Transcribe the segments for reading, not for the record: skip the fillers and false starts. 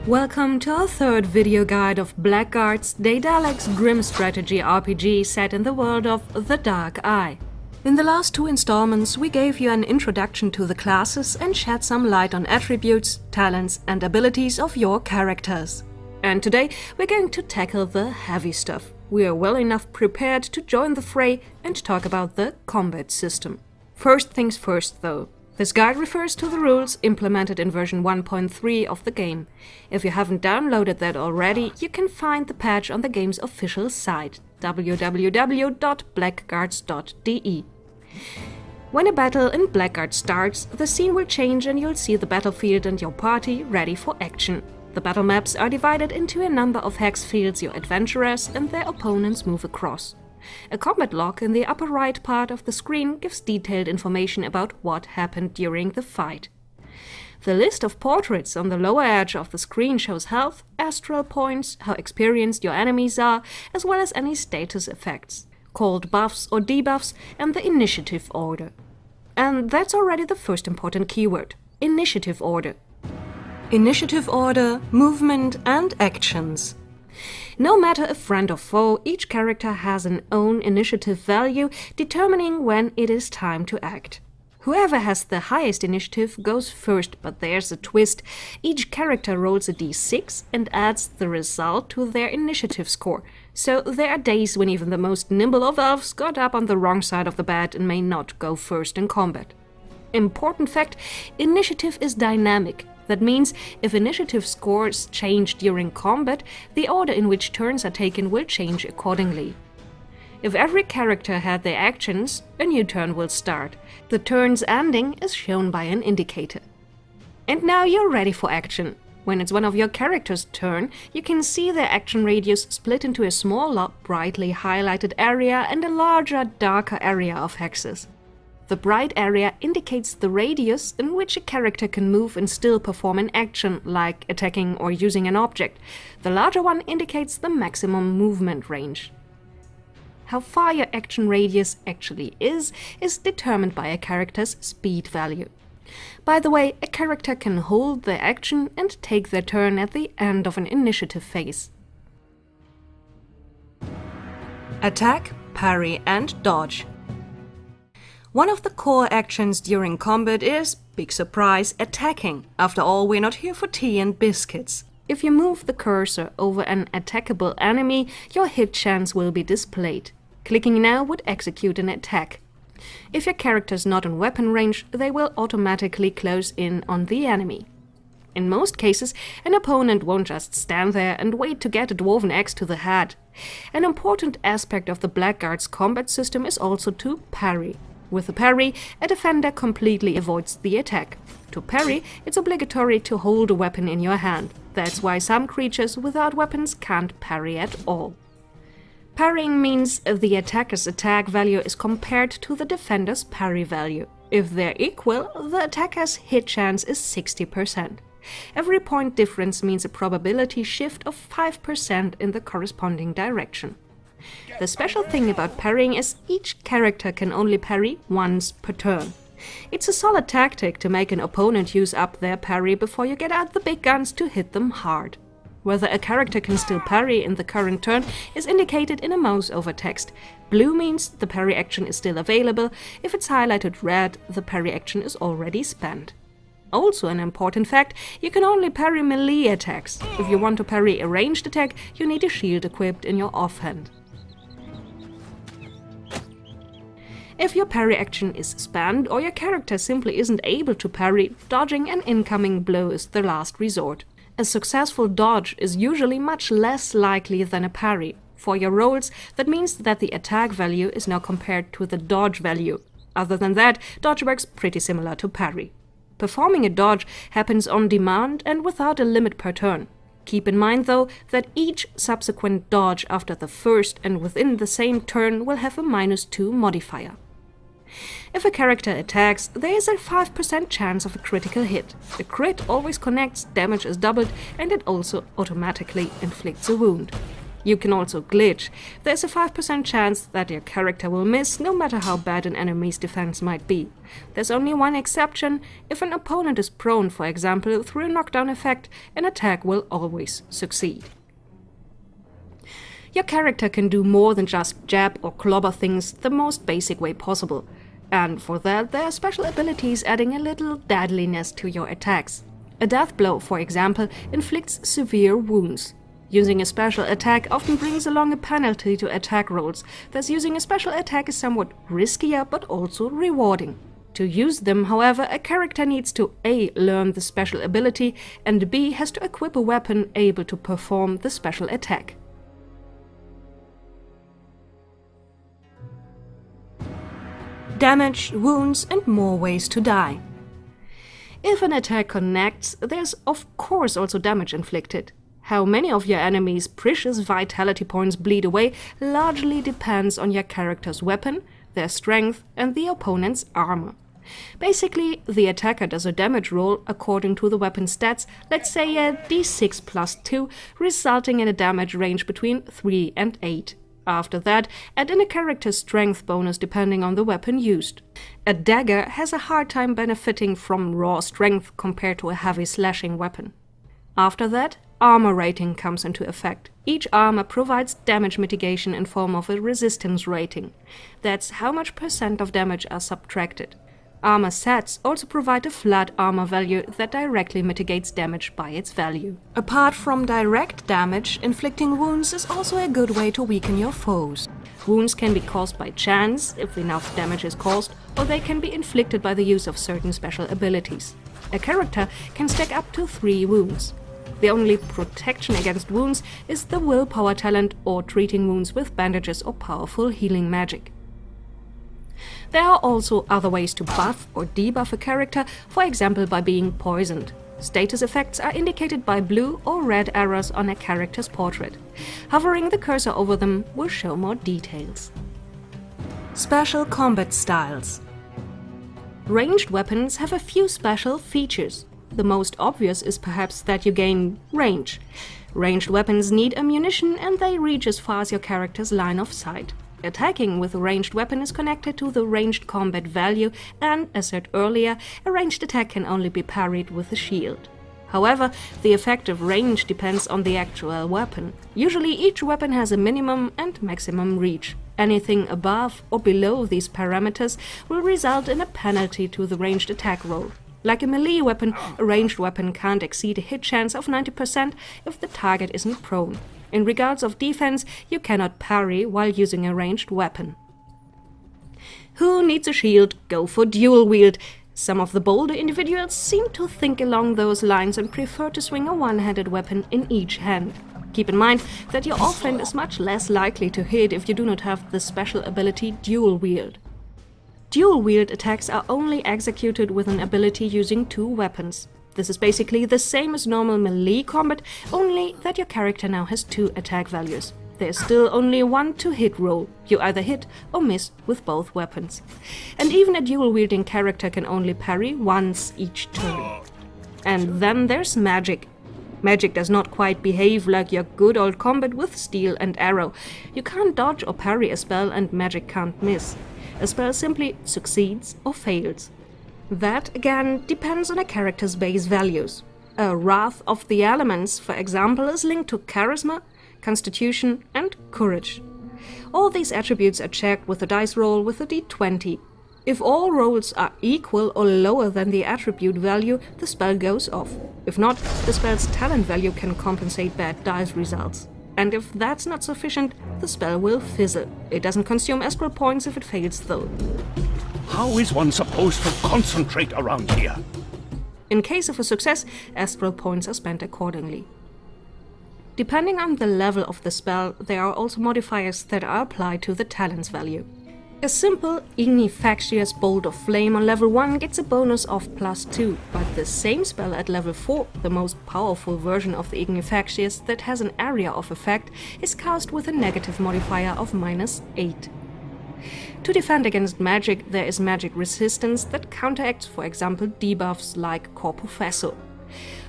Welcome to our third video guide of Blackguards, Daedalus grim strategy RPG set in the world of The Dark Eye. In the last two installments, we gave you an introduction to the classes and shed some light on attributes, talents and abilities of your characters. And today we're going to tackle the heavy stuff. We are well enough prepared to join the fray and talk about the combat system. First things first though. This guide refers to the rules implemented in version 1.3 of the game. If you haven't downloaded that already, you can find the patch on the game's official site, www.blackguards.de. When a battle in Blackguard starts, the scene will change and you'll see the battlefield and your party ready for action. The battle maps are divided into a number of hex fields your adventurers and their opponents move across. A combat log in the upper right part of the screen gives detailed information about what happened during the fight. The list of portraits on the lower edge of the screen shows health, astral points, how experienced your enemies are, as well as any status effects, called buffs or debuffs, and the initiative order. And that's already the first important keyword: initiative order. Initiative order, movement and actions. No matter a friend or foe, each character has an own initiative value determining when it is time to act. Whoever has the highest initiative goes first, but there's a twist. Each character rolls a d6 and adds the result to their initiative score. So there are days when even the most nimble of elves got up on the wrong side of the bed and may not go first in combat. Important fact: initiative is dynamic. That means if initiative scores change during combat, the order in which turns are taken will change accordingly. If every character had their actions, a new turn will start. The turn's ending is shown by an indicator. And now you're ready for action. When it's one of your characters' turn, you can see their action radius split into a smaller, brightly highlighted area and a larger, darker area of hexes. The bright area indicates the radius in which a character can move and still perform an action, like attacking or using an object. The larger one indicates the maximum movement range. How far your action radius actually is determined by a character's speed value. By the way, a character can hold their action and take their turn at the end of an initiative phase. Attack, parry and dodge. One of the core actions during combat is, big surprise, attacking. After all, we're not here for tea and biscuits. If you move the cursor over an attackable enemy, your hit chance will be displayed. Clicking now would execute an attack. If your character is not in weapon range, they will automatically close in on the enemy. In most cases, an opponent won't just stand there and wait to get a dwarven axe to the head. An important aspect of the Blackguards combat system is also to parry. With a parry, a defender completely avoids the attack. To parry, it's obligatory to hold a weapon in your hand. That's why some creatures without weapons can't parry at all. Parrying means the attacker's attack value is compared to the defender's parry value. If they're equal, the attacker's hit chance is 60%. Every point difference means a probability shift of 5% in the corresponding direction. The special thing about parrying is each character can only parry once per turn. It's a solid tactic to make an opponent use up their parry before you get out the big guns to hit them hard. Whether a character can still parry in the current turn is indicated in a mouse over text. Blue means the parry action is still available. If it's highlighted red, the parry action is already spent. Also an important fact, you can only parry melee attacks. If you want to parry a ranged attack, you need a shield equipped in your offhand. If your parry action is spent or your character simply isn't able to parry, dodging an incoming blow is the last resort. A successful dodge is usually much less likely than a parry. For your rolls, that means that the attack value is now compared to the dodge value. Other than that, dodge works pretty similar to parry. Performing a dodge happens on demand and without a limit per turn. Keep in mind, though, that each subsequent dodge after the first and within the same turn will have a -2 modifier. If a character attacks, there is a 5% chance of a critical hit. A crit always connects, damage is doubled, and it also automatically inflicts a wound. You can also glitch. There's a 5% chance that your character will miss, no matter how bad an enemy's defense might be. There's only one exception: if an opponent is prone, for example, through a knockdown effect, an attack will always succeed. Your character can do more than just jab or clobber things the most basic way possible. And for that, there are special abilities adding a little deadliness to your attacks. A death blow, for example, inflicts severe wounds. Using a special attack often brings along a penalty to attack rolls, thus using a special attack is somewhat riskier but also rewarding. To use them, however, a character needs to A. learn the special ability, and B. has to equip a weapon able to perform the special attack. Damage, wounds, and more ways to die. If an attack connects, there's of course also damage inflicted. How many of your enemy's precious vitality points bleed away largely depends on your character's weapon, their strength, and the opponent's armor. Basically, the attacker does a damage roll according to the weapon stats, let's say a d6 plus 2, resulting in a damage range between 3 and 8. After that, add in a character's strength bonus depending on the weapon used. A dagger has a hard time benefiting from raw strength compared to a heavy slashing weapon. After that, armor rating comes into effect. Each armor provides damage mitigation in form of a resistance rating. That's how much % of damage are subtracted. Armor sets also provide a flat armor value that directly mitigates damage by its value. Apart from direct damage, inflicting wounds is also a good way to weaken your foes. Wounds can be caused by chance, if enough damage is caused, or they can be inflicted by the use of certain special abilities. A character can stack up to 3 wounds. The only protection against wounds is the willpower talent or treating wounds with bandages or powerful healing magic. There are also other ways to buff or debuff a character, for example by being poisoned. Status effects are indicated by blue or red arrows on a character's portrait. Hovering the cursor over them will show more details. Special combat styles. Ranged weapons have a few special features. The most obvious is perhaps that you gain range. Ranged weapons need ammunition and they reach as far as your character's line of sight. Attacking with a ranged weapon is connected to the ranged combat value and, as said earlier, a ranged attack can only be parried with a shield. However, the effective range depends on the actual weapon. Usually each weapon has a minimum and maximum reach. Anything above or below these parameters will result in a penalty to the ranged attack roll. Like a melee weapon, a ranged weapon can't exceed a hit chance of 90% if the target isn't prone. In regards of defense, you cannot parry while using a ranged weapon. Who needs a shield? Go for dual wield. Some of the bolder individuals seem to think along those lines and prefer to swing a one-handed weapon in each hand. Keep in mind that your offhand is much less likely to hit if you do not have the special ability dual wield. Dual wield attacks are only executed with an ability using 2 weapons. This is basically the same as normal melee combat, only that your character now has 2 attack values. There's still only 1 to-hit roll. You either hit or miss with both weapons. And even a dual-wielding character can only parry once each turn. And then there's magic. Magic does not quite behave like your good old combat with steel and arrow. You can't dodge or parry a spell and magic can't miss. A spell simply succeeds or fails. That, again, depends on a character's base values. A Wrath of the Elements, for example, is linked to Charisma, Constitution, and Courage. All these attributes are checked with a dice roll with a d20. If all rolls are equal or lower than the attribute value, the spell goes off. If not, the spell's talent value can compensate bad dice results. And if that's not sufficient, the spell will fizzle. It doesn't consume astral points if it fails, though. How is one supposed to concentrate around here? In case of a success, astral points are spent accordingly. Depending on the level of the spell, there are also modifiers that are applied to the talent's value. A simple Ignifactious Bolt of Flame on level 1 gets a bonus of +2, but the same spell at level 4, the most powerful version of the Ignifactious that has an area of effect, is cast with a negative modifier of -8. To defend against magic, there is magic resistance that counteracts, for example, debuffs like Corpo Fesso.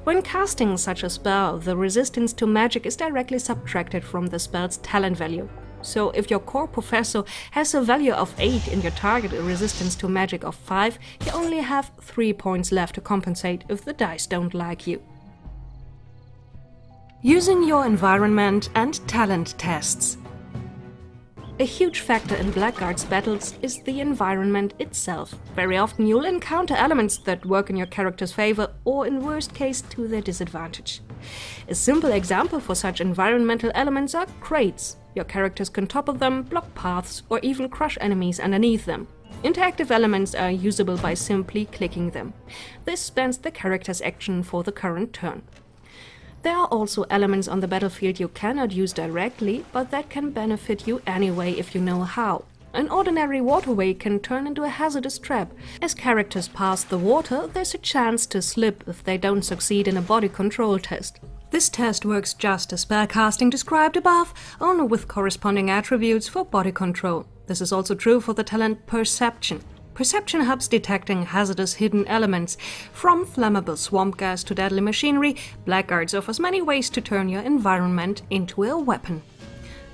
When casting such a spell, the resistance to magic is directly subtracted from the spell's talent value. So if your core professor has a value of 8 and your target a resistance to magic of 5, you only have 3 points left to compensate if the dice don't like you. Using your environment and talent tests. A huge factor in Blackguards battles is the environment itself. Very often you'll encounter elements that work in your character's favor or in worst case to their disadvantage. A simple example for such environmental elements are crates. Your characters can topple them, block paths, or even crush enemies underneath them. Interactive elements are usable by simply clicking them. This spends the character's action for the current turn. There are also elements on the battlefield you cannot use directly, but that can benefit you anyway if you know how. An ordinary waterway can turn into a hazardous trap. As characters pass the water, there's a chance to slip if they don't succeed in a body control test. This test works just as spellcasting described above, only with corresponding attributes for body control. This is also true for the talent Perception. Perception helps detecting hazardous hidden elements. From flammable swamp gas to deadly machinery, Blackguards offers many ways to turn your environment into a weapon.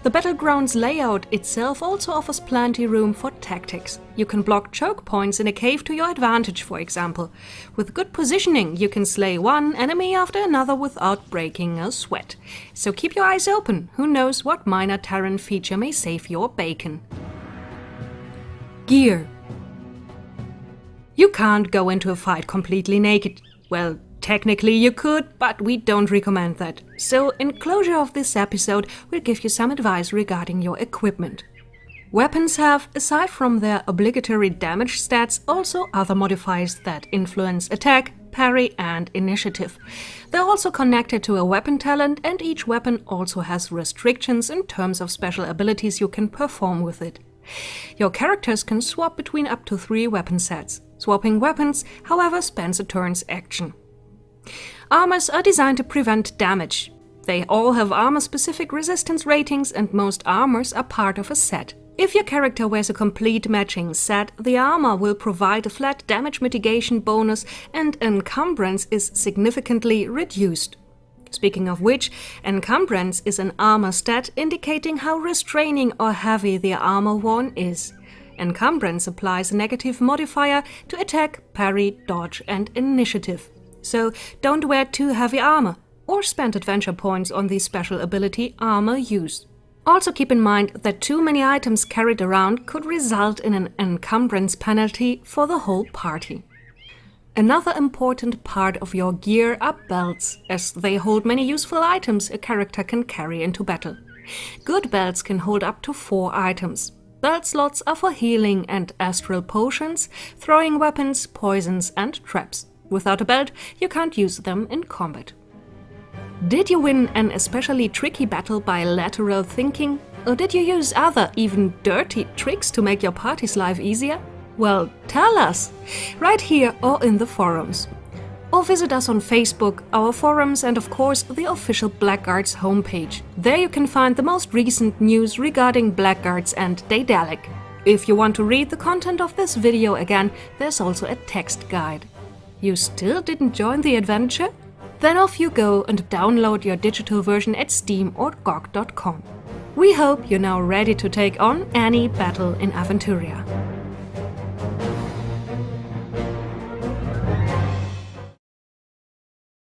The battleground's layout itself also offers plenty room for tactics. You can block choke points in a cave to your advantage, for example. With good positioning, you can slay one enemy after another without breaking a sweat. So keep your eyes open, who knows what minor Terran feature may save your bacon. Gear. You can't go into a fight completely naked. Well, technically you could, but we don't recommend that. So in closure of this episode, we'll give you some advice regarding your equipment. Weapons have, aside from their obligatory damage stats, also other modifiers that influence attack, parry and initiative. They're also connected to a weapon talent, and each weapon also has restrictions in terms of special abilities you can perform with it. Your characters can swap between up to 3 weapon sets. Swapping weapons, however, spends a turn's action. Armors are designed to prevent damage. They all have armor-specific resistance ratings, and most armors are part of a set. If your character wears a complete matching set, the armor will provide a flat damage mitigation bonus, and encumbrance is significantly reduced. Speaking of which, encumbrance is an armor stat indicating how restraining or heavy the armor worn is. Encumbrance applies a negative modifier to attack, parry, dodge, and initiative. So don't wear too heavy armor, or spend adventure points on the special ability Armor Use. Also keep in mind that too many items carried around could result in an encumbrance penalty for the whole party. Another important part of your gear are belts, as they hold many useful items a character can carry into battle. Good belts can hold up to 4 items. Belt slots are for healing and astral potions, throwing weapons, poisons, and traps. Without a belt, you can't use them in combat. Did you win an especially tricky battle by lateral thinking? Or did you use other, even dirty tricks to make your party's life easier? Well, tell us! Right here or in the forums. Or visit us on Facebook, our forums, and of course the official Blackguards homepage. There you can find the most recent news regarding Blackguards and Daedalic. If you want to read the content of this video again, there's also a text guide. You still didn't join the adventure? Then off you go and download your digital version at Steam or GOG.com. We hope you're now ready to take on any battle in Aventuria.